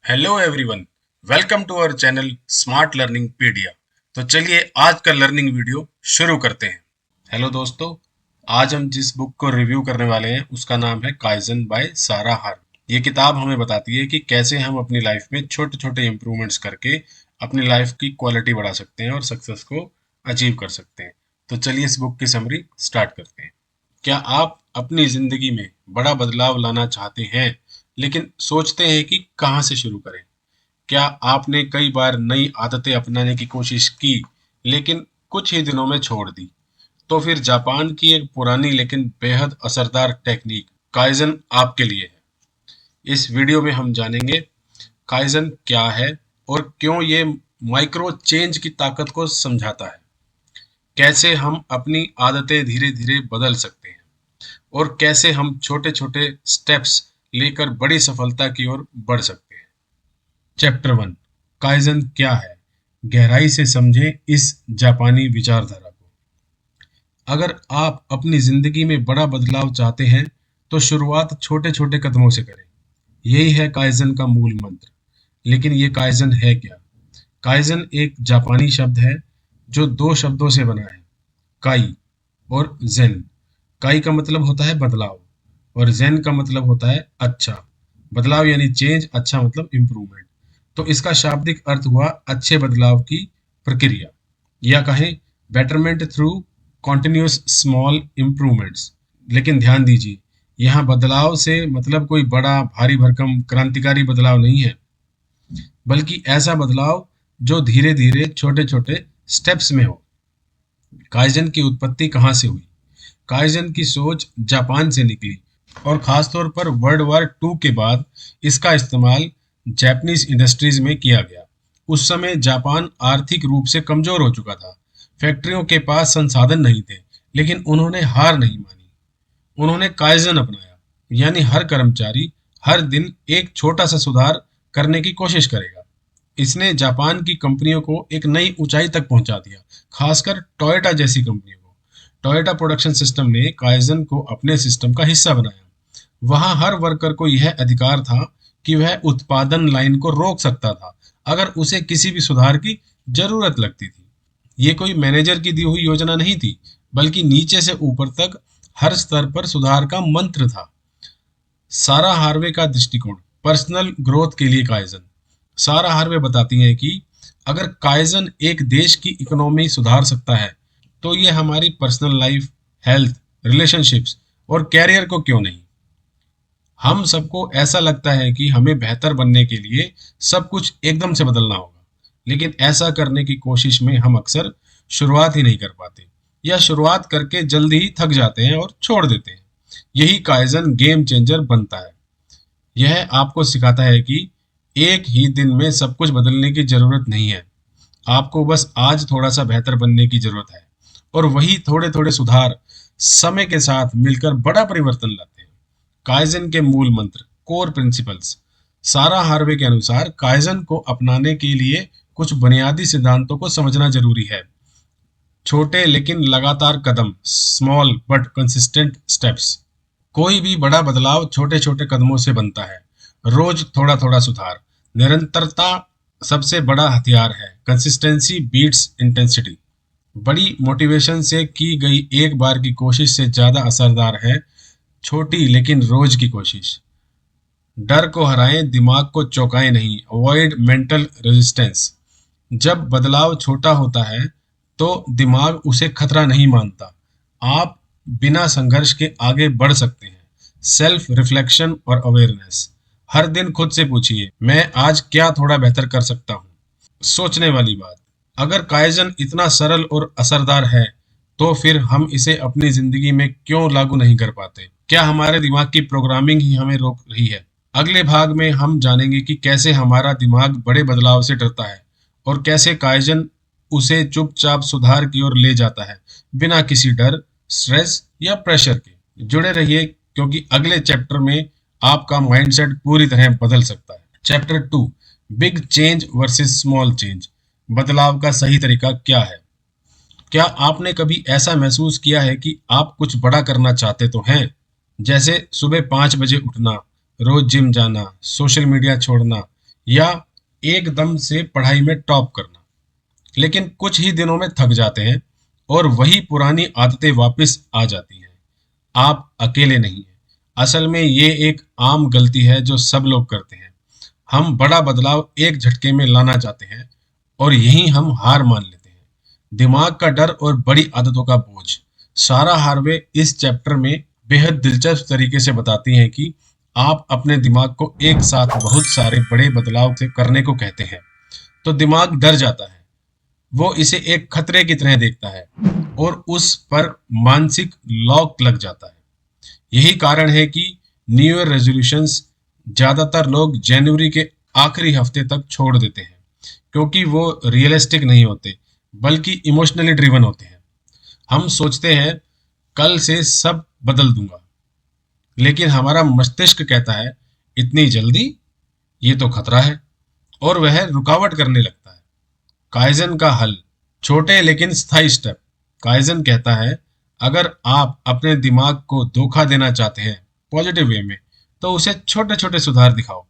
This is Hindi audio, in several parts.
Hello everyone, welcome to our channel smart learning pedia. तो चलिए आज का लर्निंग वीडियो शुरू करते हैं। हेलो दोस्तों, आज हम जिस बुक को रिव्यू करने वाले हैं उसका नाम है काइजन बाय सारा हार्ट। ये किताब हमें बताती है कि कैसे हम अपनी लाइफ में छोटे छोटे इम्प्रूवमेंट्स करके अपनी लाइफ की क्वालिटी बढ़ा सकते हैं और सक्सेस को अचीव कर सकते हैं। तो चलिए इस बुक की समरी स्टार्ट करते हैं। क्या आप अपनी जिंदगी में बड़ा बदलाव लाना चाहते हैं लेकिन सोचते हैं कि कहाँ से शुरू करें? क्या आपने कई बार नई आदतें अपनाने की कोशिश की लेकिन कुछ ही दिनों में छोड़ दी? तो फिर जापान की एक पुरानी लेकिन बेहद असरदार टेक्निक काइजन आपके लिए है। इस वीडियो में हम जानेंगे काइजन क्या है और क्यों ये माइक्रो चेंज की ताकत को समझाता है, कैसे हम अपनी आदतें धीरे धीरे बदल सकते हैं और कैसे हम छोटे छोटे स्टेप्स लेकर बड़ी सफलता की ओर बढ़ सकते हैं। चैप्टर 1, काइजन क्या है, गहराई से समझें इस जापानी विचारधारा को। अगर आप अपनी जिंदगी में बड़ा बदलाव चाहते हैं तो शुरुआत छोटे छोटे कदमों से करें। यही है काइजन का मूल मंत्र। लेकिन ये काइजन है क्या? काइजन एक जापानी शब्द है जो दो शब्दों से बना है, काई और जेन। काई का मतलब होता है बदलाव और जेन का मतलब होता है अच्छा। बदलाव यानी चेंज, अच्छा मतलब इम्प्रूवमेंट। तो इसका शाब्दिक अर्थ हुआ अच्छे बदलाव की प्रक्रिया, या कहें betterment through continuous small improvements. लेकिन ध्यान दीजिए, यहाँ बदलाव से मतलब कोई बड़ा भारी भरकम क्रांतिकारी बदलाव नहीं है, बल्कि ऐसा बदलाव जो धीरे धीरे छोटे छोटे स्टेप्स में हो। काइजन की उत्पत्ति कहाँ से हुई? काइजन की सोच जापान से निकली और खासतौर पर वर्ल्ड वॉर टू के बाद इसका इस्तेमाल जापानीज इंडस्ट्रीज में किया गया। उस समय जापान आर्थिक रूप से कमजोर हो चुका था, फैक्ट्रियों के पास संसाधन नहीं थे, लेकिन उन्होंने हार नहीं मानी। उन्होंने काइजन अपनाया, यानी हर कर्मचारी हर दिन एक छोटा सा सुधार करने की कोशिश करेगा। इसने जापान की कंपनियों को एक नई ऊंचाई तक पहुंचा दिया, खासकर टोयोटा जैसी कंपनियों को। टोयोटा प्रोडक्शन सिस्टम ने काइजन को अपने सिस्टम का हिस्सा बनाया। वहां हर वर्कर को यह अधिकार था कि वह उत्पादन लाइन को रोक सकता था अगर उसे किसी भी सुधार की जरूरत लगती थी। ये कोई मैनेजर की दी हुई योजना नहीं थी, बल्कि नीचे से ऊपर तक हर स्तर पर सुधार का मंत्र था। सारा हार्वे का दृष्टिकोण, पर्सनल ग्रोथ के लिए काइजन। सारा हार्वे बताती हैं कि अगर काइजन एक देश की इकोनॉमी सुधार सकता है तो ये हमारी पर्सनल लाइफ, हेल्थ, रिलेशनशिप्स और कैरियर को क्यों नहीं। हम सबको ऐसा लगता है कि हमें बेहतर बनने के लिए सब कुछ एकदम से बदलना होगा, लेकिन ऐसा करने की कोशिश में हम अक्सर शुरुआत ही नहीं कर पाते, या शुरुआत करके जल्दी ही थक जाते हैं और छोड़ देते हैं। यही काइजन गेम चेंजर बनता है। यह आपको सिखाता है कि एक ही दिन में सब कुछ बदलने की जरूरत नहीं है। आपको बस आज थोड़ा सा बेहतर बनने की जरूरत है, और वही थोड़े थोड़े सुधार समय के साथ मिलकर बड़ा परिवर्तन लाते हैं। काइजन के मूल मंत्र, कोर प्रिंसिपल्स। सारा हार्वे के अनुसार काइजन को अपनाने के लिए कुछ बुनियादी सिद्धांतों को समझना जरूरी है। छोटे लेकिन लगातार कदम, स्मॉल बट कंसिस्टेंट स्टेप्स। कोई भी बड़ा बदलाव छोटे छोटे कदमों से बनता है। रोज थोड़ा थोड़ा सुधार, निरंतरता सबसे बड़ा हथियार है। Consistency beats intensity. बड़ी मोटिवेशन से की गई एक बार की कोशिश से ज्यादा असरदार है छोटी लेकिन रोज की कोशिश। डर को हराएं, दिमाग को चौंकाएं नहीं। Avoid mental resistance. जब बदलाव छोटा होता है तो दिमाग उसे खतरा नहीं मानता। आप बिना संघर्ष के आगे बढ़ सकते हैं। सेल्फ रिफ्लेक्शन और अवेयरनेस। हर दिन खुद से पूछिए, मैं आज क्या थोड़ा बेहतर कर सकता हूँ। सोचने वाली बात, अगर काइजन इतना सरल और असरदार है तो फिर हम इसे अपनी जिंदगी में क्यों लागू नहीं कर पाते? क्या हमारे दिमाग की प्रोग्रामिंग ही हमें रोक रही है? अगले भाग में हम जानेंगे कि कैसे हमारा दिमाग बड़े बदलाव से डरता है और कैसे काइजन उसे चुपचाप सुधार की ओर ले जाता है, बिना किसी डर, स्ट्रेस या प्रेशर के। जुड़े रहिए, क्योंकि अगले चैप्टर में आपका माइंडसेट पूरी तरह बदल सकता है। Chapter 2, big change versus small change. बदलाव का सही तरीका क्या है? क्या आपने कभी ऐसा महसूस किया है कि आप कुछ बड़ा करना चाहते तो हैं, जैसे सुबह 5 बजे उठना, रोज जिम जाना, सोशल मीडिया छोड़ना, या एकदम से पढ़ाई में टॉप करना। लेकिन कुछ ही दिनों में थक जाते हैं और वही पुरानी आदतें वापस आ जाती हैं। आप अकेले नहीं हैं। असल में ये एक आम गलती है जो सब लोग करते हैं। हम बड़ा बदलाव एक झटके में लाना चाहते हैं और यहीं हम हार मान लेते हैं। दिमाग का डर और बड़ी आदतों का बोझ। सारा हार्वे इस चैप्टर में बेहद दिलचस्प तरीके से बताती हैं कि आप अपने दिमाग को एक साथ बहुत सारे बड़े बदलाव से करने को कहते हैं तो दिमाग डर जाता है। वो इसे एक खतरे की तरह देखता है और उस पर मानसिक लॉक लग जाता है। यही कारण है कि न्यू ईयर रेजोल्यूशंस ज्यादातर लोग जनवरी के आखिरी हफ्ते तक छोड़ देते हैं क्योंकि वो रियलिस्टिक नहीं होते बल्कि इमोशनली ड्रिवन होते हैं। हम सोचते हैं कल से सब बदल दूंगा, लेकिन हमारा मस्तिष्क कहता है इतनी जल्दी, ये तो खतरा है, और वह रुकावट करने लगता है। काइजन का हल। छोटे लेकिन स्थायी स्टेप। काइजन कहता है अगर आप अपने दिमाग को धोखा देना चाहते हैं पॉजिटिव वे में तो उसे छोटे छोटे सुधार दिखाओ,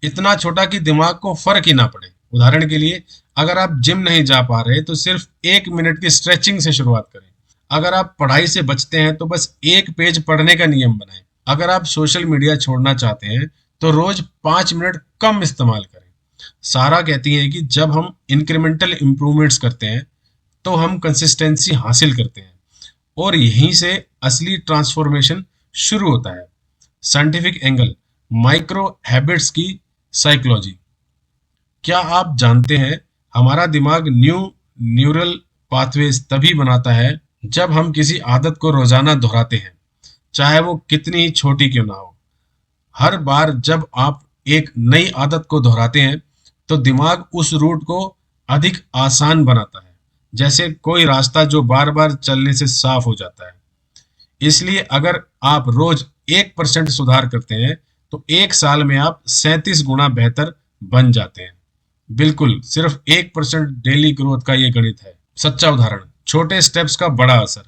इतना छोटा कि दिमाग को फर्क ही ना पड़े। उदाहरण के लिए, अगर आप जिम नहीं जा पा रहे तो सिर्फ 1 मिनट की स्ट्रेचिंग से शुरुआत करें। अगर आप पढ़ाई से बचते हैं तो बस एक पेज पढ़ने का नियम बनाएं। अगर आप सोशल मीडिया छोड़ना चाहते हैं तो रोज 5 मिनट कम इस्तेमाल करें। सारा कहती है कि जब हम इंक्रीमेंटल इम्प्रूवमेंट्स करते हैं तो हम कंसिस्टेंसी हासिल करते हैं और यहीं से असली ट्रांसफॉर्मेशन शुरू होता है। Scientific angle. माइक्रो हैबिट्स की साइकोलॉजी। क्या आप जानते हैं हमारा दिमाग न्यूरल पाथवेज तभी बनाता है जब हम किसी आदत को रोजाना दोहराते हैं, चाहे वो कितनी ही छोटी क्यों ना हो। हर बार जब आप एक नई आदत को दोहराते हैं तो दिमाग उस रूट को अधिक आसान बनाता है, जैसे कोई रास्ता जो बार बार चलने से साफ हो जाता है। इसलिए अगर आप रोज 1% सुधार करते हैं तो एक साल में आप 37 गुना बेहतर बन जाते हैं। बिल्कुल, सिर्फ 1% डेली ग्रोथ का ये गणित है। सच्चा उदाहरण। छोटे स्टेप्स का बड़ा असर।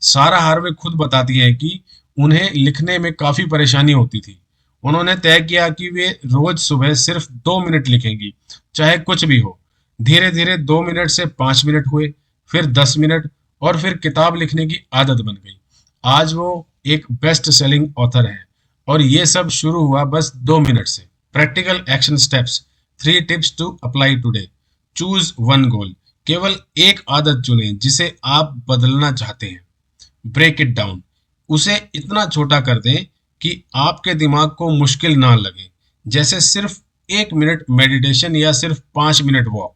सारा हार्वे खुद बताती है कि उन्हें लिखने में काफी परेशानी होती थी। उन्होंने तय किया कि वे रोज सुबह सिर्फ 2 मिनट लिखेंगी, चाहे कुछ भी हो। धीरे धीरे 2 मिनट से 5 मिनट हुए, फिर 10 मिनट, और फिर किताब लिखने की आदत बन गई। आज वो एक बेस्ट सेलिंग ऑथर हैं और ये सब शुरू हुआ बस 2 मिनट से। Practical action steps. 3 tips to apply today. Choose one goal. केवल एक आदत चुनें जिसे आप बदलना चाहते हैं। Break it down. उसे इतना छोटा कर दें कि आपके दिमाग को मुश्किल ना लगे, जैसे सिर्फ 1 मिनट मेडिटेशन या सिर्फ 5 minute walk.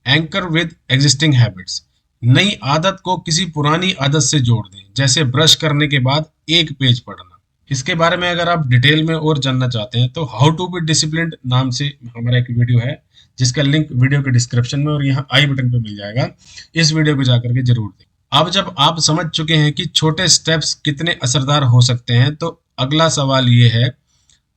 Anchor with existing habits. नई आदत को किसी पुरानी आदत से जोड़ दें, जैसे ब्रश करने के बाद एक पेज पढ़ना। इसके बारे में अगर आप डिटेल में और जानना चाहते हैं तो हाउ टू बी डिसिप्लिन्ड नाम से हमारा एक वीडियो है, जिसका लिंक वीडियो के डिस्क्रिप्शन में और यहाँ आई बटन पे मिल जाएगा। इस वीडियो को जाकर के जरूर देखें। अब जब आप समझ चुके हैं कि छोटे स्टेप्स कितने असरदार हो सकते हैं तो अगला सवाल ये है,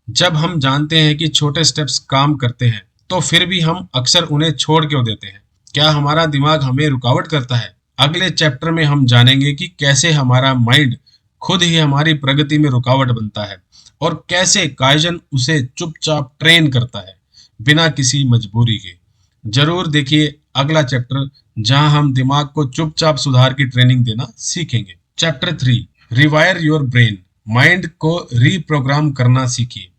जब हम जानते हैं कि छोटे स्टेप्स काम करते हैं तो फिर भी हम अक्सर उन्हें छोड़ क्यों देते हैं? क्या हमारा दिमाग हमें रुकावट करता है? अगले चैप्टर में हम जानेंगे कि कैसे हमारा माइंड खुद ही हमारी प्रगति में रुकावट बनता है और कैसे काइजन उसे चुपचाप ट्रेन करता है बिना किसी मजबूरी के। जरूर देखिए अगला चैप्टर, जहां हम दिमाग को चुपचाप सुधार की ट्रेनिंग देना सीखेंगे। Chapter 3, rewire your brain. Mind को रीप्रोग्राम करना सीखिए।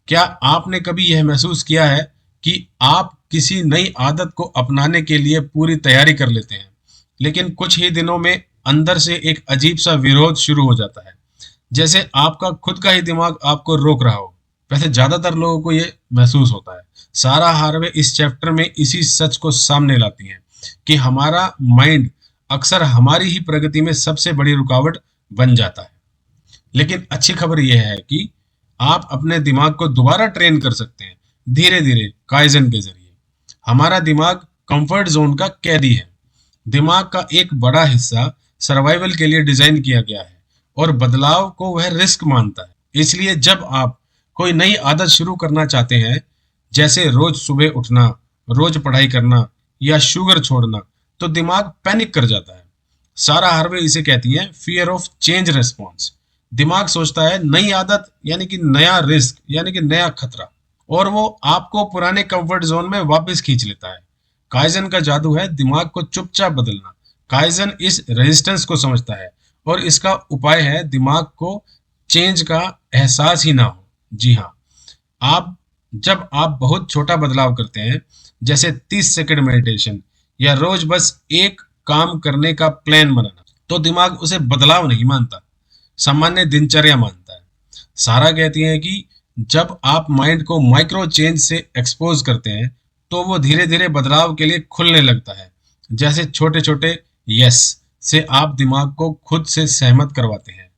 क्या आपने कभी यह महसूस किया है कि आप किसी नई आदत को अपनाने के लिए पूरी तैयारी कर लेते हैं, लेकिन कुछ ही दिनों में अंदर से एक अजीब सा विरोध शुरू हो जाता है, जैसे आपका खुद का ही दिमाग आपको रोक रहा हो? वैसे ज्यादातर लोगों को ये महसूस होता है। सारा हार्वे इस चैप्टर में इसी सच को सामने लाती है कि हमारा माइंड अक्सर हमारी ही प्रगति में सबसे बड़ी रुकावट बन जाता है। लेकिन अच्छी खबर यह है कि आप अपने दिमाग को दोबारा ट्रेन कर सकते हैं, धीरे धीरे, काइजन के जरिए। हमारा दिमाग कंफर्ट जोन का कैदी है। दिमाग का एक बड़ा हिस्सा सर्वाइवल के लिए डिजाइन किया गया है और बदलाव को वह रिस्क मानता है। इसलिए जब आप कोई नई आदत शुरू करना चाहते हैं, जैसे रोज सुबह उठना, रोज पढ़ाई करना या शुगर छोड़ना, तो दिमाग पैनिक कर जाता है। सारा हार्वे इसे कहती है फियर ऑफ चेंज रेस्पॉन्स। दिमाग सोचता है नई आदत यानी कि नया रिस्क, यानी कि नया खतरा। और वो आपको पुराने कंफर्ट जोन में वापस खींच लेता है। काइजन का जादू है दिमाग को चुपचाप बदलना। काइजन इस रेजिस्टेंस को समझता है और इसका उपाय है दिमाग को चेंज का एहसास ही ना हो। जी हाँ, आप जब आप बहुत छोटा बदलाव करते हैं, जैसे 30 सेकंड मेडिटेशन या रोज बस एक काम करने का प्लान बनाना, तो दिमाग उसे बदलाव नहीं मानता, सामान्य दिनचर्या मानता है। सारा कहती है कि जब आप माइंड को माइक्रो चेंज से एक्सपोज करते हैं तो वो धीरे धीरे बदलाव के लिए खुलने लगता है। जैसे छोटे छोटे यस से आप दिमाग को खुद से सहमत करवाते हैं।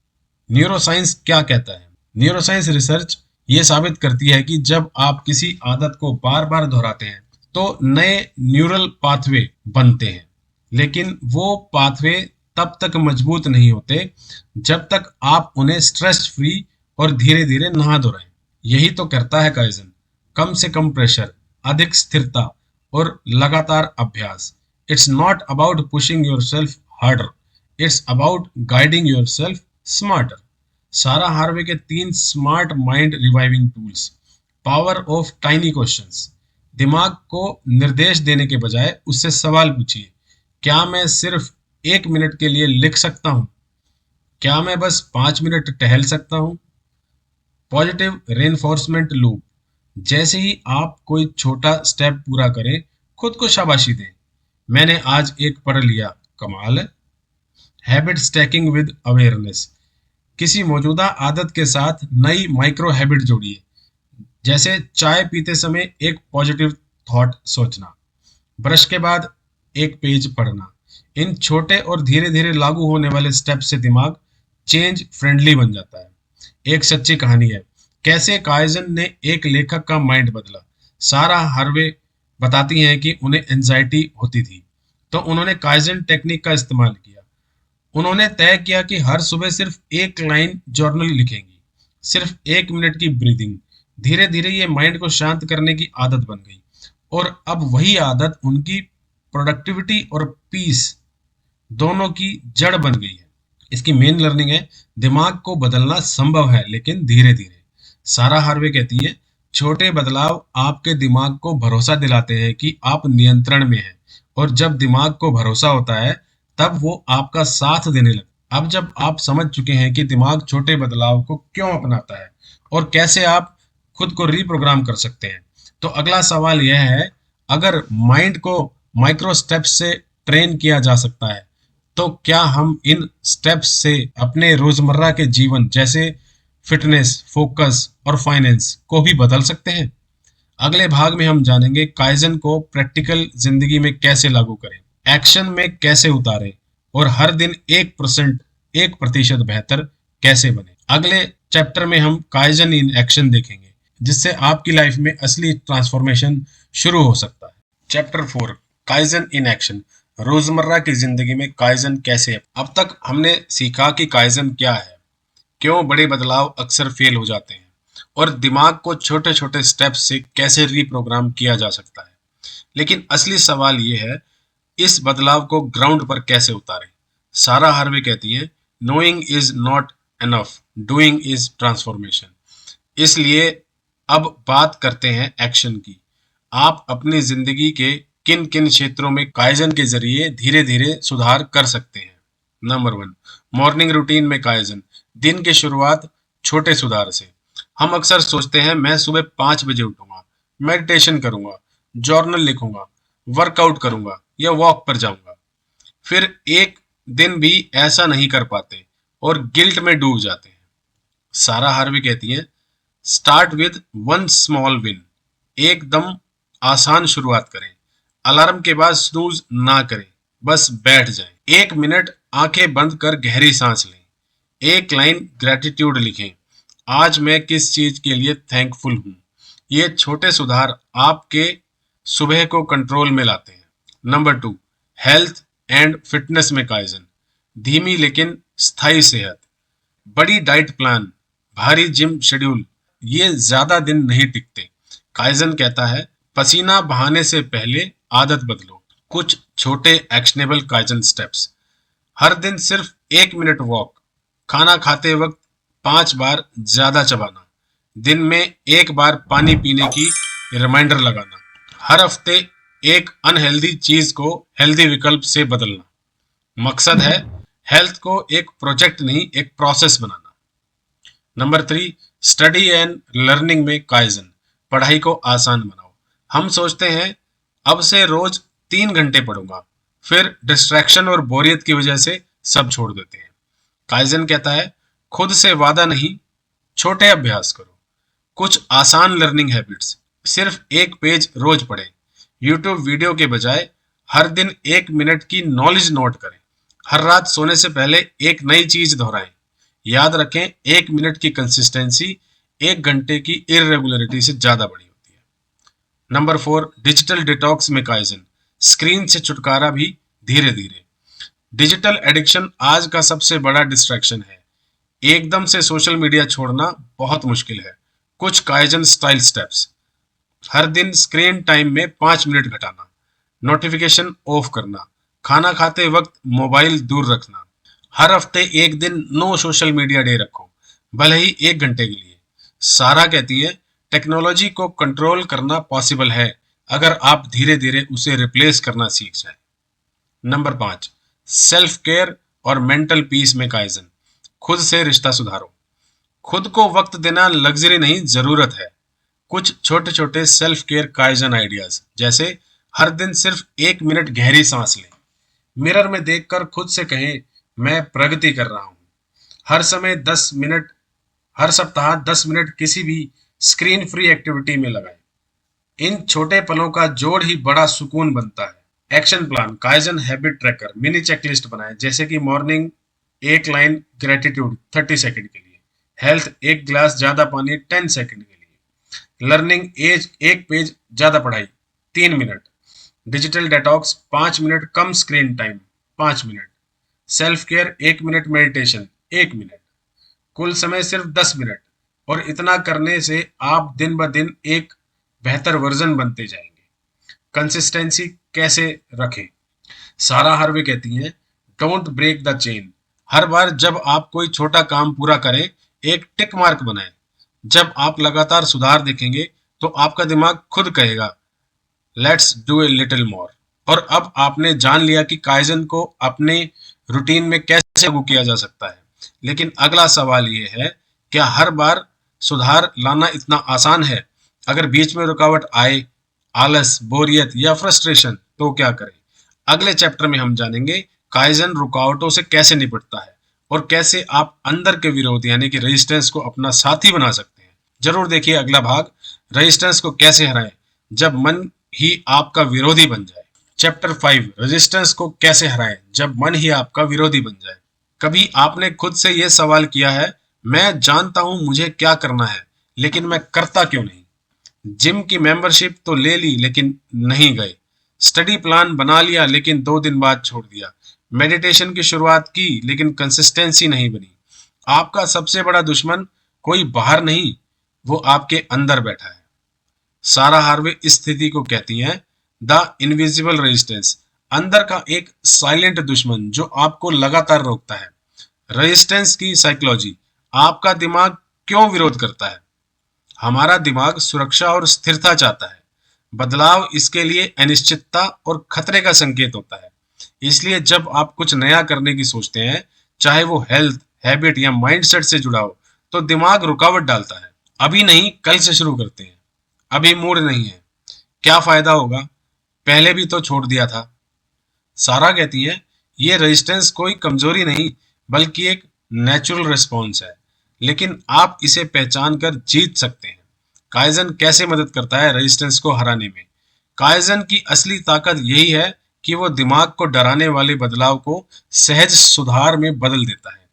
न्यूरोसाइंस क्या कहता है? न्यूरोसाइंस रिसर्च ये साबित करती है कि जब आप किसी आदत को बार बार दोहराते हैं तो नए न्यूरल पाथवे बनते हैं, लेकिन वो पाथवे तब तक मजबूत नहीं होते जब तक आप उन्हें स्ट्रेस फ्री और धीरे धीरे ना दोहराएं। यही तो करता है काइजन, कम से कम प्रेशर, अधिक स्थिरता और लगातार अभ्यास। It's not about pushing your self harder, it's about guiding your self smarter. सारा हार्वे के 3 smart mind reviving tools. Power of tiny questions. दिमाग को निर्देश देने के बजाय उससे सवाल पूछिए। क्या मैं सिर्फ 1 मिनट के लिए लिख सकता हूँ? क्या मैं बस 5 मिनट टहल सकता हूँ? Positive reinforcement loop. जैसे ही आप कोई छोटा स्टेप पूरा करें, खुद को शाबाशी दें। मैंने आज एक पढ़ लिया, कमाल है। Habit stacking with awareness. किसी मौजूदा आदत के साथ नई माइक्रो हैबिट जोड़िए, जैसे चाय पीते समय एक पॉजिटिव थॉट सोचना, ब्रश के बाद एक पेज पढ़ना। इन छोटे और धीरे धीरे लागू होने वाले स्टेप से दिमाग चेंज फ्रेंडली बन जाता है। एक सच्ची कहानी है कैसे काइजन ने एक लेखक का माइंड बदला। सारा हार्वे बताती हैं कि उन्हें एंजाइटी होती थी, तो उन्होंने काइजन टेक्निक का इस्तेमाल किया। उन्होंने तय किया कि हर सुबह सिर्फ एक लाइन जर्नल लिखेंगी, सिर्फ 1 मिनट की ब्रीदिंग। धीरे धीरे ये माइंड को शांत करने की आदत बन गई और अब वही आदत उनकी प्रोडक्टिविटी और पीस दोनों की जड़ बन गई है। इसकी मेन लर्निंग है दिमाग को बदलना संभव है, लेकिन धीरे धीरे। सारा हार्वे कहती है छोटे बदलाव आपके दिमाग को भरोसा दिलाते हैं कि आप नियंत्रण में हैं, और जब दिमाग को भरोसा होता है तब वो आपका साथ देने लगता है। अब जब आप समझ चुके हैं कि दिमाग छोटे बदलाव को क्यों अपनाता है और कैसे आप खुद को रिप्रोग्राम कर सकते हैं, तो अगला सवाल यह है, अगर माइंड को माइक्रो स्टेप्स से ट्रेन किया जा सकता है, तो क्या हम इन स्टेप्स से अपने रोजमर्रा के जीवन जैसे फिटनेस, फोकस और फाइनेंस को भी बदल सकते हैं? अगले भाग में हम जानेंगे काइजन को प्रैक्टिकल जिंदगी में कैसे लागू करें, एक्शन में कैसे उतारें और हर दिन 1% बेहतर कैसे बने। अगले चैप्टर में हम काइजन इन एक्शन देखेंगे, जिससे आपकी लाइफ में असली ट्रांसफॉर्मेशन शुरू हो सकता है। Chapter 4, kaizen in action. रोजमर्रा की जिंदगी में काइजन कैसे। अब तक हमने सीखा कि काइजन क्या है, क्यों बड़े बदलाव अक्सर फेल हो जाते हैं, और दिमाग को छोटे छोटे स्टेप्स से कैसे रीप्रोग्राम किया जा सकता है। लेकिन असली सवाल ये है, इस बदलाव को ग्राउंड पर कैसे उतारें। सारा हार्वे कहती है knowing is not enough, doing is transformation. इसलिए अब बात करते हैं एक्शन की। आप अपनी जिंदगी के किन किन क्षेत्रों में काइजन के जरिए धीरे धीरे सुधार कर सकते हैं। नंबर 1, मॉर्निंग रूटीन में काइजन। दिन की शुरुआत छोटे सुधार से। हम अक्सर सोचते हैं मैं सुबह 5 बजे उठूंगा, मेडिटेशन करूंगा, जर्नल लिखूंगा, वर्कआउट करूंगा या वॉक पर जाऊंगा। फिर एक दिन भी ऐसा नहीं कर पाते और गिल्ट में डूब जाते हैं। सारा हार्वे कहती है start with one small win. एकदम आसान शुरुआत करें। अलार्म के बाद स्नूज ना करें, बस बैठ जाएं। 1 मिनट आंखें बंद कर गहरी सांस लें। एक लाइन ग्रेटिट्यूड लिखें, आज मैं किस चीज के लिए थैंकफुल हूं। ये छोटे सुधार आपके सुबह को कंट्रोल में लाते हैं। नंबर 2, हेल्थ एंड फिटनेस में काइजन। धीमी लेकिन स्थायी सेहत। बड़ी डाइट प्लान, भारी जिम शेड्यूल, ये ज्यादा दिन नहीं टिकते। काइजन कहता है पसीना बहाने से पहले आदत बदलो। कुछ छोटे एक्शनेबल काइजन स्टेप्स। हर दिन सिर्फ 1 मिनट वॉक, खाना खाते वक्त 5 बार ज्यादा चबाना, दिन में एक बार पानी पीने की रिमाइंडर लगाना, हर हफ्ते एक अनहेल्दी चीज को हेल्दी विकल्प से बदलना। मकसद है हेल्थ को एक प्रोजेक्ट नहीं, एक process banana. Number 3, study and learning में काइजन, पढ़ाई को आसान बनाओ। हम सोचते हैं अब से रोज 3 घंटे पढ़ूंगा, फिर डिस्ट्रैक्शन और बोरियत की वजह से सब छोड़ देते हैं। काइजन कहता है खुद से वादा नहीं, छोटे अभ्यास करो। कुछ आसान लर्निंग हैबिट्स, सिर्फ एक पेज रोज पढ़ें, यूट्यूब वीडियो के बजाय हर दिन 1 मिनट की नॉलेज नोट करें, हर रात सोने से पहले एक नई चीज दोहराएं। याद रखें 1 मिनट की कंसिस्टेंसी 1 घंटे की इरेगुलरिटी से ज्यादा बड़ी होती है। नंबर 4, डिजिटल डिटॉक्स में काइजन, स्क्रीन से छुटकारा भी धीरे धीरे। डिजिटल एडिक्शन आज का सबसे बड़ा डिस्ट्रैक्शन है। एकदम से सोशल मीडिया छोड़ना बहुत मुश्किल है। कुछ काइजन स्टाइल स्टेप्स: हर दिन स्क्रीन टाइम में 5 मिनट घटाना, नोटिफिकेशन ऑफ करना, खाना खाते वक्त मोबाइल दूर रखना, हर हफ्ते एक दिन नो सोशल मीडिया डे रखो, भले ही 1 घंटे के लिए। सारा कहती है टेक्नोलॉजी को कंट्रोल करना पॉसिबल है अगर आप धीरे धीरे उसे रिप्लेस करना सीख जाए। नंबर 5, सेल्फ केयर और मेंटल पीस में काइजन, खुद से रिश्ता सुधारो। खुद को वक्त देना लग्जरी नहीं, जरूरत है। कुछ छोटे छोटे सेल्फ केयर काइजन आइडियाज, जैसे हर दिन सिर्फ 1 मिनट गहरी सांस लें, मिरर में देखकर खुद से कहें मैं प्रगति कर रहा हूं, हर समय 10 मिनट, हर सप्ताह 10 मिनट किसी भी स्क्रीन फ्री एक्टिविटी में लगाएं। इन छोटे पलों का जोड़ ही बड़ा सुकून बनता है। Action plan, kaizen habit tracker, mini checklist बनाएं, जैसे कि मॉर्निंग एक लाइन ग्रेटिट्यूड 30 सेकंड के लिए, हेल्थ एक गिलास ज्यादा पानी 10 सेकंड के लिए, लर्निंग एज एक पेज ज्यादा पढ़ाई 3 मिनट, डिजिटल डेटॉक्स 5 मिनट कम screen time 5 minute, self care 1 minute, meditation 1 minute, कुल समय सिर्फ 10 मिनट। और इतना करने से आप दिन ब दिन एक बेहतर वर्जन बनते जाएंगे। कंसिस्टेंसी कैसे रखें? सारा हार्वे कहती हैं डोंट ब्रेक द चेन। हर बार जब आप कोई छोटा काम पूरा करें, एक टिक मार्क बनाएं। जब आप लगातार सुधार देखेंगे तो आपका दिमाग खुद कहेगा let's do a little more. और अब आपने जान लिया कि काइजन को अपने रूटीन में कैसे लागू किया जा सकता है। लेकिन अगला सवाल ये है, क्या हर बार सुधार लाना इतना आसान है? अगर बीच में रुकावट आए, आलस, बोरियत या फ्रस्ट्रेशन, तो क्या करें? अगले चैप्टर में हम जानेंगे काइजन रुकावटों से कैसे निपटता है और कैसे आप अंदर के विरोध यानी कि रेजिस्टेंस को अपना साथी बना सकते हैं। जरूर देखिए अगला भाग, रेजिस्टेंस को कैसे हराएं जब मन ही आपका विरोधी बन जाए। चैप्टर 5, रेजिस्टेंस को कैसे हराएं जब मन ही आपका विरोधी बन जाए। कभी आपने खुद से यह सवाल किया है, मैं जानता हूं मुझे क्या करना है, लेकिन मैं करता क्यों नहीं? जिम की मेंबरशिप तो ले ली लेकिन नहीं गए, स्टडी प्लान बना लिया लेकिन 2 दिन बाद छोड़ दिया, मेडिटेशन की शुरुआत की लेकिन कंसिस्टेंसी नहीं बनी। आपका सबसे बड़ा दुश्मन कोई बाहर नहीं, वो आपके अंदर बैठा है। सारा हार्वे इस स्थिति को कहती हैं द इनविजिबल रेजिस्टेंस, अंदर का एक साइलेंट दुश्मन जो आपको लगातार रोकता है। रेजिस्टेंस की साइकोलॉजी, आपका दिमाग क्यों विरोध करता है? हमारा दिमाग सुरक्षा और स्थिरता चाहता है। बदलाव इसके लिए अनिश्चितता और खतरे का संकेत होता है। इसलिए जब आप कुछ नया करने की सोचते हैं, चाहे वो हेल्थ, हैबिट या माइंडसेट से जुड़ा हो, तो दिमाग रुकावट डालता है। अभी नहीं, कल से शुरू करते हैं, अभी मूड नहीं है, क्या फायदा होगा, पहले भी तो छोड़ दिया था। सारा कहती है ये रेजिस्टेंस कोई कमजोरी नहीं बल्कि एक नेचुरल रिस्पॉन्स है, लेकिन आप इसे पहचान कर जीत सकते हैं। काइजन कैसे मदद करता है रेजिस्टेंस को हराने में? काइजन की असली ताकत यही है कि वो दिमाग को डराने वाले बदलाव को सहज सुधार में बदल देता है।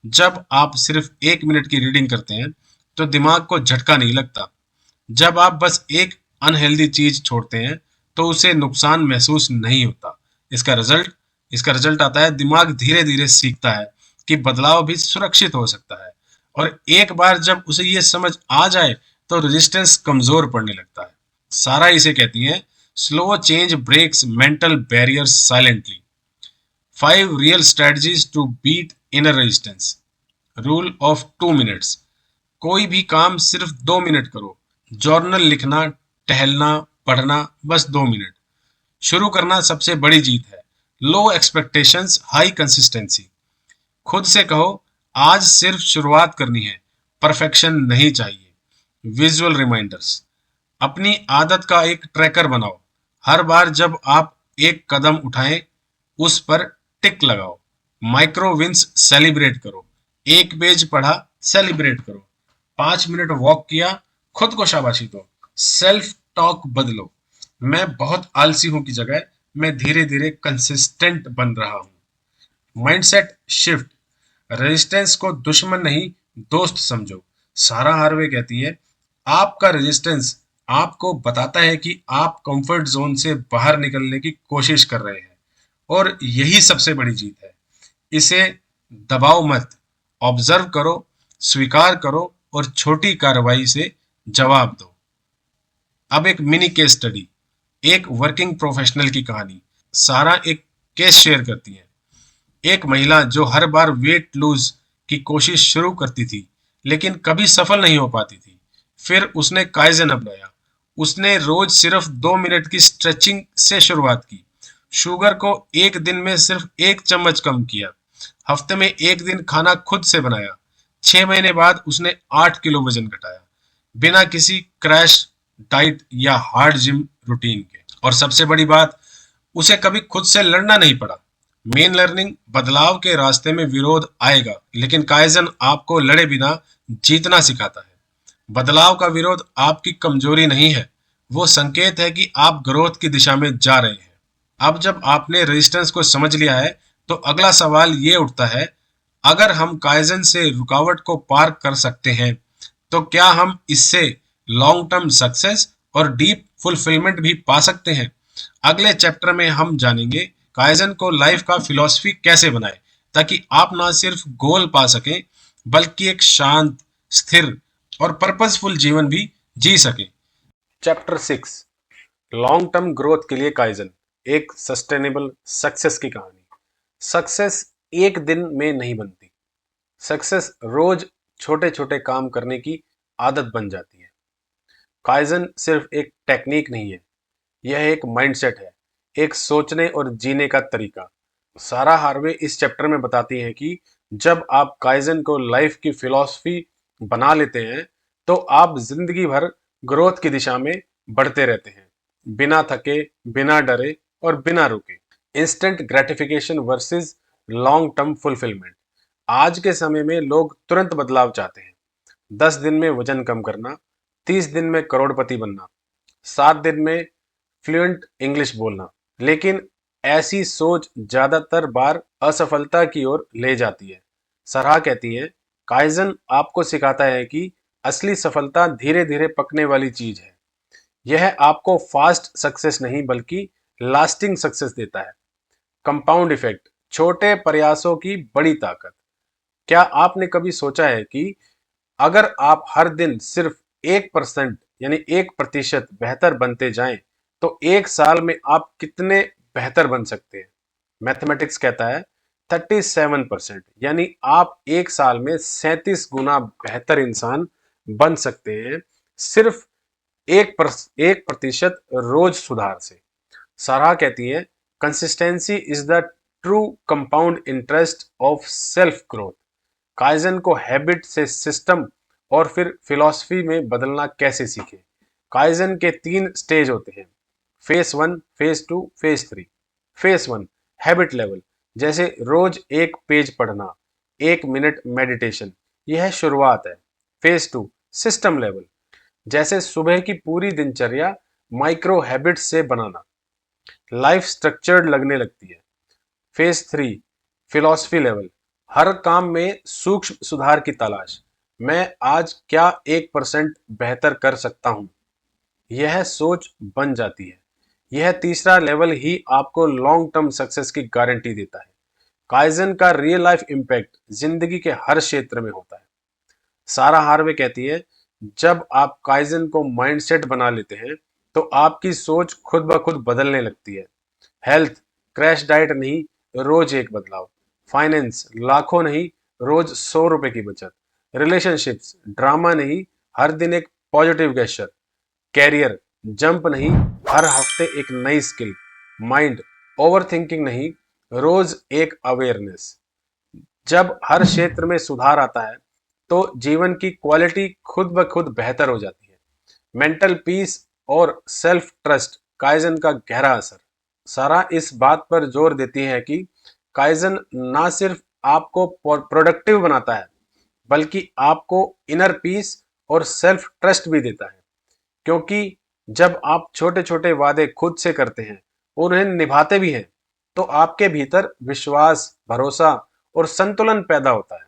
जब आप सिर्फ 1 मिनट की रीडिंग करते हैं तो दिमाग को झटका नहीं लगता। जब आप बस एक अनहेल्दी चीज छोड़ते हैं तो उसे नुकसान महसूस नहीं होता। इसका रिजल्ट आता है दिमाग धीरे धीरे सीखता है कि बदलाव भी सुरक्षित हो सकता है। और एक बार जब उसे ये समझ आ जाए तो रेजिस्टेंस कमजोर पड़ने लगता है। सारा इसे कहती है slow change breaks mental barriers silently. 5 real strategies to beat inner resistance. Rule of 2 minutes. कोई भी काम सिर्फ 2 मिनट करो। जर्नल लिखना, टहलना, पढ़ना, बस 2 मिनट। शुरू करना सबसे बड़ी जीत है। लो एक्सपेक्टेशंस, हाई कंसिस्टेंसी। खुद से कहो, आज सिर्फ शुरुआत करनी है, परफेक्शन नहीं चाहिए। विजुअल रिमाइंडर्स, अपनी आदत का एक ट्रैकर बनाओ। हर बार जब आप एक कदम उठाएं, उस पर टिक लगाओ। माइक्रो विंस सेलिब्रेट करो। एक पेज पढ़ा, सेलिब्रेट करो। 5 मिनट वॉक किया, खुद को शाबाशी दो। सेल्फ टॉक बदलो, मैं बहुत आलसी हूं की जगह मैं धीरे धीरे कंसिस्टेंट बन रहा हूं। माइंडसेट शिफ्ट, रेजिस्टेंस को दुश्मन नहीं, दोस्त समझो। सारा हार्वे कहती है, आपका रेजिस्टेंस आपको बताता है कि आप कंफर्ट जोन से बाहर निकलने की कोशिश कर रहे हैं, और यही सबसे बड़ी जीत है। इसे दबाओ मत, ऑब्जर्व करो, स्वीकार करो, और छोटी कार्रवाई से जवाब दो। अब एक मिनी केस स्टडी, एक वर्किंग प्रोफेशनल की कहानी। सारा एक केस शेयर करती है। एक महिला जो हर बार वेट लूज की कोशिश शुरू करती थी, लेकिन कभी सफल नहीं हो पाती थी। फिर उसने काइजन अपनाया। उसने रोज सिर्फ 2 मिनट की स्ट्रेचिंग से शुरुआत की। शुगर को एक दिन में सिर्फ 1 चम्मच कम किया। हफ्ते में एक दिन खाना खुद से बनाया। 6 महीने बाद उसने 8 किलो वजन घटाया, बिना किसी क्रैश डाइट या हार्ड जिम रूटीन के। और सबसे बड़ी बात, उसे कभी खुद से लड़ना नहीं पड़ा। मेन लर्निंग, बदलाव के रास्ते में विरोध आएगा, लेकिन काइजन आपको लड़े बिना जीतना सिखाता है। बदलाव का विरोध आपकी कमजोरी नहीं है, वो संकेत है कि आप ग्रोथ की दिशा में जा रहे हैं। अब जब आपने रेजिस्टेंस को समझ लिया है, तो अगला सवाल ये उठता है, अगर हम काइजन से रुकावट को पार कर सकते हैं, तो क्या हम इससे लॉन्ग टर्म सक्सेस और डीप फुलफिलमेंट भी पा सकते हैं? अगले चैप्टर में हम जानेंगे काइजन को लाइफ का फिलॉसफी कैसे बनाए, ताकि आप ना सिर्फ गोल पा सकें, बल्कि एक शांत, स्थिर और पर्पसफुल जीवन भी जी सकें। चैप्टर 6, लॉन्ग टर्म ग्रोथ के लिए काइजन, एक सस्टेनेबल सक्सेस की कहानी। सक्सेस एक दिन में नहीं बनती। सक्सेस रोज छोटे छोटे काम करने की आदत बन जाती है। काइजन सिर्फ एक टेक्निक नहीं है, यह एक माइंडसेट है, एक सोचने और जीने का तरीका। सारा हार्वे इस चैप्टर में बताती है कि जब आप काइजन को लाइफ की फिलॉसफी बना लेते हैं, तो आप जिंदगी भर ग्रोथ की दिशा में बढ़ते रहते हैं, बिना थके, बिना डरे और बिना रुके। Instant gratification versus long term fulfilment. आज के समय में लोग तुरंत बदलाव चाहते हैं। 10 दिन में वजन कम करना, 30 दिन में करोड़पति बनना, 7 दिन में फ्लुएंट इंग्लिश बोलना। लेकिन ऐसी सोच ज्यादातर बार असफलता की ओर ले जाती है। सराह कहती है, काइजन आपको सिखाता है कि असली सफलता धीरे धीरे पकने वाली चीज है। यह आपको फास्ट सक्सेस नहीं, बल्कि लास्टिंग सक्सेस देता है। कंपाउंड इफेक्ट, छोटे प्रयासों की बड़ी ताकत। क्या आपने कभी सोचा है कि अगर आप हर दिन सिर्फ 1% यानी 1% बेहतर बनते जाएं, तो एक साल में आप कितने बेहतर बन सकते हैं? मैथमेटिक्स कहता है 37%, यानी आप एक साल में 37 गुना बेहतर इंसान बन सकते हैं, सिर्फ 1% रोज सुधार से। सारा कहती है, consistency is the true compound interest of self growth. Kaizen को हैबिट से सिस्टम और फिर फिलॉसफी में बदलना कैसे सीखें? काइजन के 3 स्टेज होते हैं, face 1, face 2, face 3। Face 1, habit level, जैसे रोज एक पेज पढ़ना, 1 मिनट मेडिटेशन, यह शुरुआत है। फेस 2, सिस्टम लेवल, जैसे सुबह की पूरी दिनचर्या माइक्रो हैबिट्स से बनाना, लाइफ स्ट्रक्चर्ड लगने लगती है। फेज 3, फिलॉसफी लेवल, हर काम में सूक्ष्म सुधार की तलाश। मैं आज क्या 1% बेहतर कर सकता हूं, यह सोच बन जाती है। यह तीसरा लेवल ही आपको लॉन्ग टर्म सक्सेस की गारंटी देता है। काइजन का रियल लाइफ इम्पैक्ट जिंदगी के हर क्षेत्र में होता है। सारा हार्वे कहती है, जब आप काइजन को माइंडसेट बना लेते हैं, तो आपकी सोच खुद ब खुद बदलने लगती है। हेल्थ, क्रैश डाइट नहीं, रोज एक बदलाव। फाइनेंस, लाखों नहीं, रोज 100 रुपए की बचत। रिलेशनशिप्स ड्रामा नहीं, हर दिन एक पॉजिटिव गेस्चर। कैरियर जंप नहीं, हर हफ्ते एक नई स्किल। माइंड ओवर थिंकिंग नहीं, रोज एक अवेयरनेस। जब हर क्षेत्र में सुधार आता है तो जीवन की क्वालिटी खुद ब खुद बेहतर हो जाती है। मेंटल पीस और सेल्फ ट्रस्ट काइजन का गहरा असर। सारा इस बात पर जोर देती है कि काइजन ना सिर्फ आपको प्रोडक्टिव बनाता है, बल्कि आपको इनर पीस और सेल्फ ट्रस्ट भी देता है। क्योंकि जब आप छोटे छोटे वादे खुद से करते हैं और उन्हें निभाते भी हैं, तो आपके भीतर विश्वास, भरोसा और संतुलन पैदा होता है।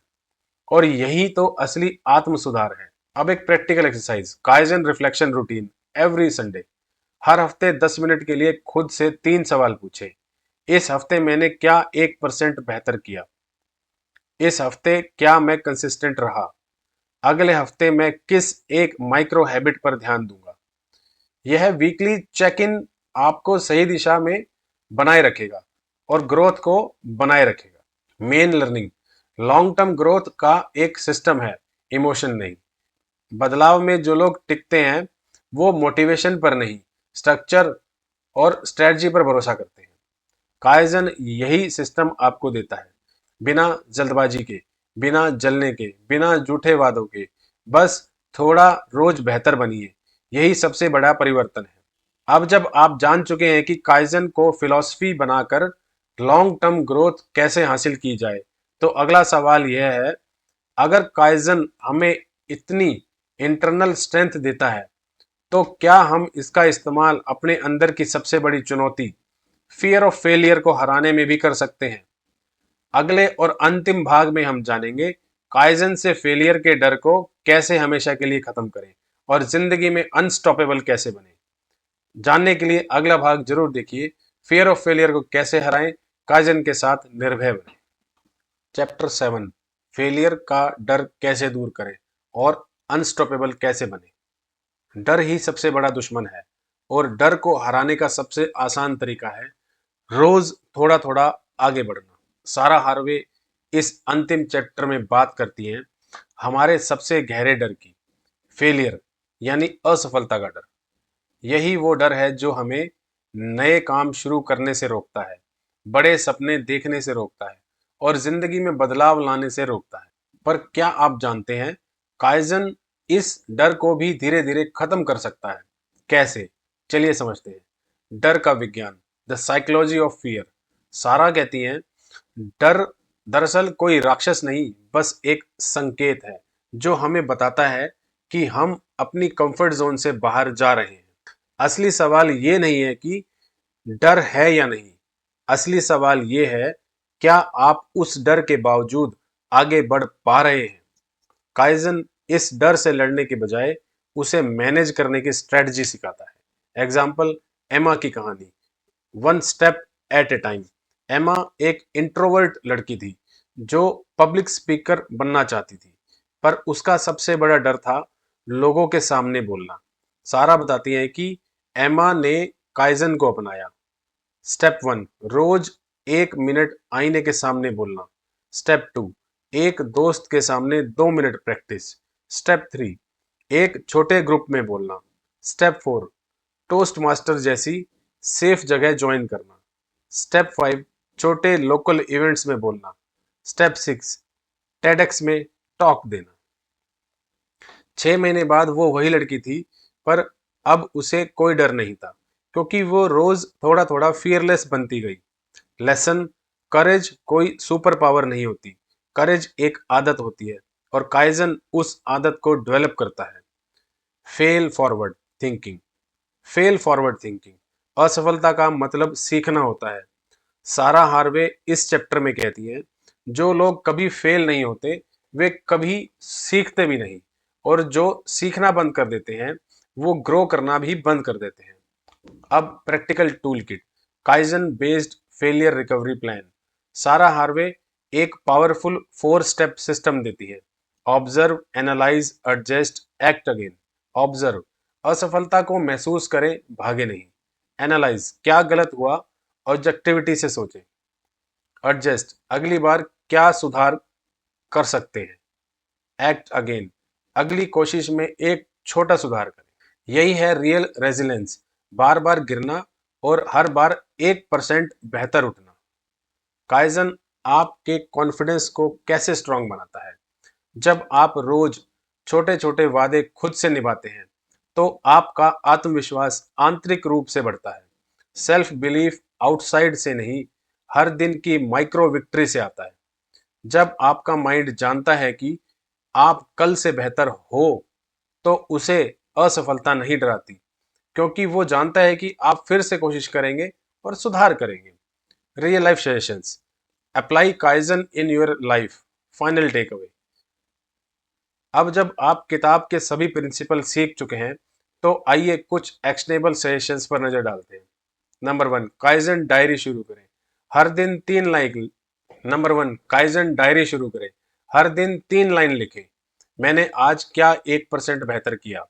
और यही तो असली आत्म सुधार है। अब एक practical exercise, kaizen reflection routine every Sunday. हर हफ्ते 10 मिनट के लिए खुद से 3 सवाल पूछे। इस हफ्ते मैंने क्या 1% बेहतर किया? इस हफ्ते क्या मैं कंसिस्टेंट रहा? अगले हफ्ते मैं किस एक माइक्रो हैबिट पर ध्यान दूंगा? यह वीकली चेक इन आपको सही दिशा में बनाए रखेगा और ग्रोथ को बनाए रखेगा। Main learning, long term growth का एक सिस्टम है, इमोशन नहीं। बदलाव में जो लोग टिकते हैं वो मोटिवेशन पर नहीं, स्ट्रक्चर और स्ट्रेटजी पर भरोसा करते हैं। काइजन यही सिस्टम आपको देता है, बिना जल्दबाजी के, बिना जलने के, बिना झूठे वादों के। बस थोड़ा रोज बेहतर बनिए, यही सबसे बड़ा परिवर्तन है। अब जब आप जान चुके हैं कि काइजन को फिलॉसफी बनाकर लॉन्ग टर्म ग्रोथ कैसे हासिल की जाए, तो अगला सवाल यह है, अगर काइजन हमें इतनी इंटरनल स्ट्रेंथ देता है, तो क्या हम इसका इस्तेमाल अपने अंदर की सबसे बड़ी चुनौती, फियर ऑफ फेलियर को हराने में भी कर सकते हैं? अगले और अंतिम भाग में हम जानेंगे काइजन से फेलियर के डर को कैसे हमेशा के लिए खत्म करें और जिंदगी में अनस्टॉपेबल कैसे बने। जानने के लिए अगला भाग जरूर देखिए। फियर ऑफ फेलियर को कैसे हराएं, काइजन के साथ निर्भय बने। चैप्टर 7, फेलियर का डर कैसे दूर करें और अनस्टॉपेबल कैसे बने। डर ही सबसे बड़ा दुश्मन है और डर को हराने का सबसे आसान तरीका है रोज थोड़ा थोड़ा आगे बढ़ना। सारा हार्वे इस अंतिम चैप्टर में बात करती है हमारे सबसे गहरे डर की, फेलियर यानी असफलता का डर। यही वो डर है जो हमें नए काम शुरू करने से रोकता है, बड़े सपने देखने से रोकता है और जिंदगी में बदलाव लाने से रोकता है। पर क्या आप जानते हैं, काइजन इस डर को भी धीरे धीरे खत्म कर सकता है। कैसे? चलिए समझते हैं। डर का विज्ञान, द साइकोलॉजी ऑफ फियर। सारा कहती हैं डर दरअसल कोई राक्षस नहीं, बस एक संकेत है जो हमें बताता है कि हम अपनी कंफर्ट जोन से बाहर जा रहे हैं। असली सवाल ये नहीं है कि डर है या नहीं, असली सवाल ये है, क्या आप उस डर के बावजूद आगे बढ़ पा रहे हैं? काइजन इस डर से लड़ने के बजाय उसे मैनेज करने की स्ट्रेटजी सिखाता है। एग्जाम्पल, एमा की कहानी, one step at A time. एमा एक इंट्रोवर्ट लड़की थी जो पब्लिक स्पीकर बनना चाहती थी, पर उसका सबसे बड़ा डर था लोगों के सामने बोलना। सारा बताती है कि एमा ने काइजन को अपनाया। स्टेप 1, रोज 1 मिनट आईने के सामने बोलना। स्टेप 2, एक दोस्त के सामने 2 मिनट प्रैक्टिस। स्टेप 3, एक छोटे ग्रुप में बोलना। स्टेप 4, टोस्ट मास्टर जैसी सेफ जगह ज्वाइन करना। स्टेप 5, छोटे लोकल इवेंट्स में बोलना। स्टेप 6, टेडेक्स में टॉक देना। 6 महीने बाद वो वही लड़की थी, पर अब उसे कोई डर नहीं था, क्योंकि वो रोज थोड़ा थोड़ा फियरलेस बनती गई। लेसन, करेज कोई सुपर पावर नहीं होती, करेज एक आदत होती है और काइजन उस आदत को डेवलप करता है। Fail forward thinking. Fail forward thinking, असफलता का मतलब सीखना होता है। सारा हार्वे इस चैप्टर में कहती है जो लोग कभी फेल नहीं होते वे कभी सीखते भी नहीं, और जो सीखना बंद कर देते हैं वो ग्रो करना भी बंद कर देते हैं। अब practical tool kit, kaizen based failure recovery plan. सारा हार्वे एक पावरफुल 4 स्टेप सिस्टम देती है। Observe, analyse, adjust, act again. Observe, असफलता को महसूस करें, भागे नहीं। एनालाइज, क्या गलत हुआ, ऑब्जेक्टिविटी से सोचें। एडजस्ट, अगली बार क्या सुधार कर सकते हैं। एक्ट अगेन, अगली कोशिश में एक छोटा सुधार करें। यही है रियल रेजिलेंस, बार बार गिरना और हर बार 1% बेहतर उठना। काइजन आपके कॉन्फिडेंस को कैसे स्ट्रांग बनाता है? जब आप रोज छोटे छोटे वादे खुद से निभाते हैं तो आपका आत्मविश्वास आंतरिक रूप से बढ़ता है। सेल्फ बिलीफ आउटसाइड से नहीं, हर दिन की माइक्रो विक्ट्री से आता है। जब आपका माइंड जानता है कि आप कल से बेहतर हो तो उसे असफलता नहीं डराती, क्योंकि वो जानता है कि आप फिर से कोशिश करेंगे और सुधार करेंगे। Real life suggestions, apply kaizen in your life. Final takeaway, अब जब आप किताब के सभी प्रिंसिपल सीख चुके हैं तो आइए कुछ एक्शनेबल सजेशंस पर नजर डालते हैं। नंबर 1, काइजन डायरी शुरू करें। हर दिन 3 लाइन। नंबर 1, काइजन डायरी शुरू करें। हर दिन 3 लाइन लिखें। मैंने आज क्या 1% बेहतर किया?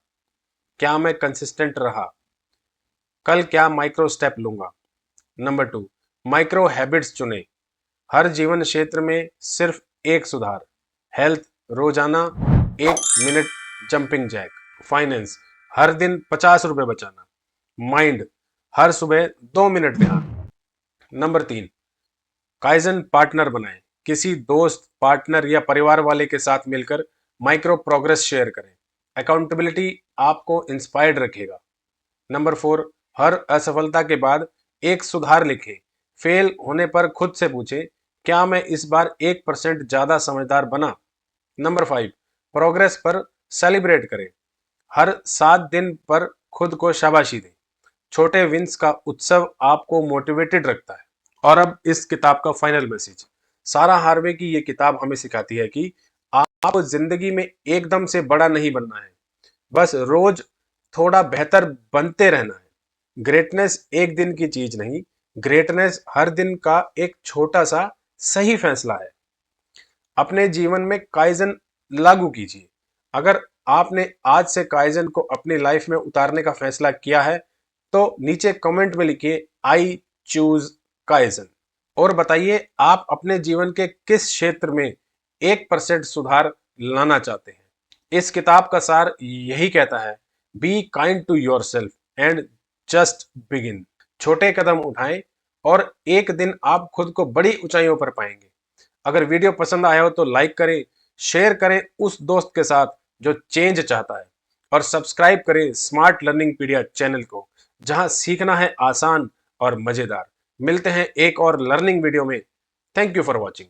क्या मैं कंसिस्टेंट रहा? कल क्या माइक्रो स्टेप लूंगा? नंबर 2, माइक्रो हैबिट्स चुनें। हर जीवन क्षेत्र में सिर्फ एक सुधार। हेल्थ, रोजाना 1 मिनट जंपिंग जैक। फाइनेंस, हर दिन 50 रुपए बचाना। माइंड, हर सुबह 2 मिनट ध्यान। नंबर 3, काइजन पार्टनर बनाएं। किसी दोस्त, पार्टनर या परिवार वाले के साथ मिलकर माइक्रो प्रोग्रेस शेयर करें। अकाउंटेबिलिटी आपको इंस्पायर्ड रखेगा। नंबर 4, हर असफलता के बाद एक सुधार लिखें। फेल होने पर खुद से पूछें, क्या मैं इस बार 1% ज्यादा समझदार बना? नंबर 5, प्रोग्रेस पर सेलिब्रेट करें। हर 7 दिन पर खुद को शाबाशी दें। छोटे विंस का उत्सव आपको मोटिवेटेड रखता है। और अब इस किताब का फाइनल मैसेज। सारा हार्वे की ये किताब हमें सिखाती है कि आपको जिंदगी में एकदम से बड़ा नहीं बनना है, बस रोज थोड़ा बेहतर बनते रहना है। ग्रेटनेस एक दिन की चीज नहीं, ग्रेटनेस हर दिन का एक छोटा सा सही फैसला है। अपने जीवन में काइजन लागू कीजिए। अगर आपने आज से काइजन को अपनी लाइफ में उतारने का फैसला किया है तो नीचे कमेंट में लिखिए आई चूज काइजन और बताइए आप अपने जीवन के किस क्षेत्र में 1% सुधार लाना चाहते हैं। इस किताब का सार यही कहता है, be kind to yourself and just begin. छोटे कदम उठाएं और एक दिन आप खुद को बड़ी ऊंचाइयों पर पाएंगे। अगर वीडियो पसंद आया हो तो लाइक करें, शेयर करें उस दोस्त के साथ जो चेंज चाहता है और सब्सक्राइब करें स्मार्ट लर्निंग पीडिया चैनल को, जहां सीखना है आसान और मजेदार। मिलते हैं एक और लर्निंग वीडियो में। Thank you for watching.